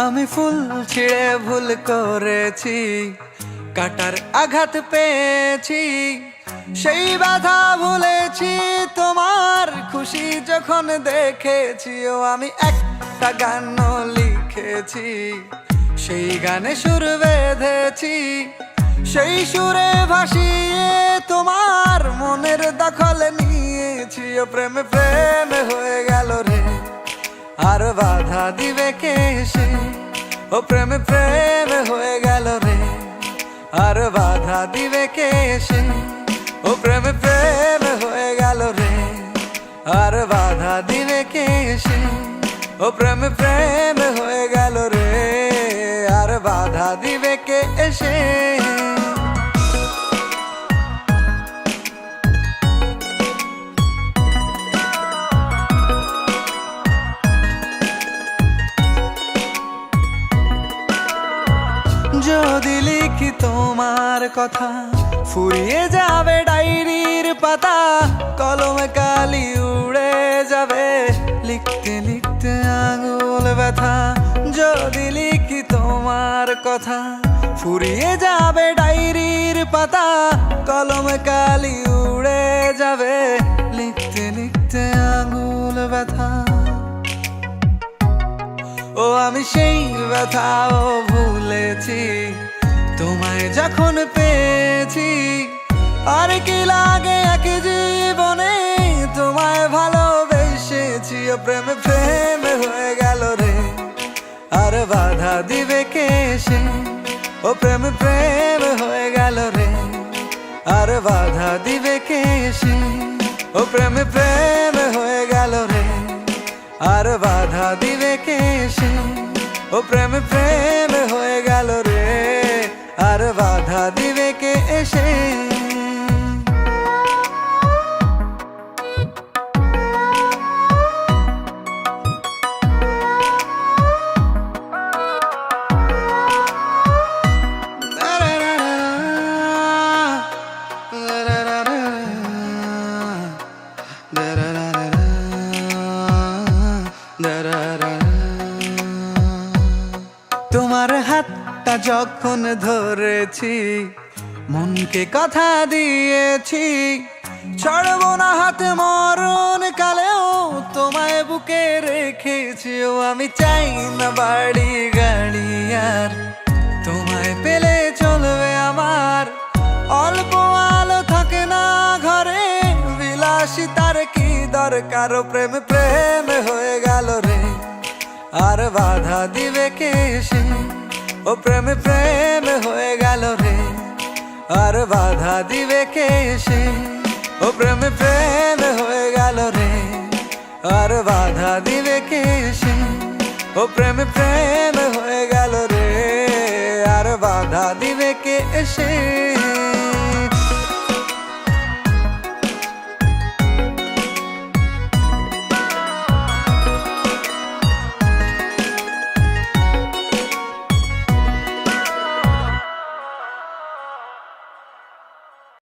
আমি ফুল ছিঁড়ে ভুল করেছি, কাটার আঘাত পেয়েছি, সেই ব্যথা ভুলেছি তোমার খুশি যখন দেখেছি। ও আমি একটা গান লিখেছি, সেই গানে সুর বেঁধেছি, সেই সুরে ভাসিয়ে তোমার মনের দখল নিয়েছি। ও প্রেমে প্রেমে হয়ে গেল রে, আর বাধা দিবে কে সে? ও প্রেমে প্রেমে হয়ে গেল রে, আর বাধা দিবে কে সে? ও প্রেমে প্রেমে হয়ে গেল রে, আর বাধা দিবে কে সে? ও প্রেমে প্রেমে হয়ে গেল রে, আর বাধা দিবে কে এসে? যদি লিখি তোমার কথা, ফুরিয়ে যাবে ডায়েরির পাতা, কলমে কালি উড়ে যাবে, লিখতে লিখতে আঙুল ব্যথা। যদি লিখি তোমার কথা, ফুরিয়ে যাবে ডায়েরির পাতা, কলমে কালি উড়ে যাবে, লিখতে লিখতে আঙুল ব্যথা। ও আমি সেই ব্যথাও ভুলেছি, তোমায় যখন পেয়েছি। আর কি লাগে এক জীবনে, তোমায় ভালোবেসেছি। ও প্রেমে প্রেমে হয়ে গেল রে, আর বাধা দিবে কে সে? ও প্রেমে প্রেমে হয়ে গেল রে, আর বাধা দিবে কে সে? ও প্রেমে প্রেমে হয়ে গেল রে, আর বাধা দিবে কে সে? ও প্রেমে প্রেমে হয়ে গেল রে, আর বাধা দিবে কে এসে? তোমার হাতটা যখন ধরেছি, মনকে কথা দিয়েছি, ছাড়বো না হাত মরণ কালেও, তোমায় বুকে রেখেছি। ও আমি চাই না বাড়ি গাড়ি আর, তোমায় পেলে চলবে আমার। অল্প আলো থাকে না ঘরে, বিলাসিতার কি দরকার? ও প্রেমে প্রেমে হয়ে গেল রে, আর বাধা দিবে কে সে? ও প্রেমে প্রেমে হয়ে গেল রে, আর বাধা দিবে কে সে? ও প্রেমে প্রেমে হয়ে গেল রে, আর বাধা দিবে কে সে? ও প্রেমে প্রেমে হয়ে গেল রে, আর বাধা দিবে কে এসে?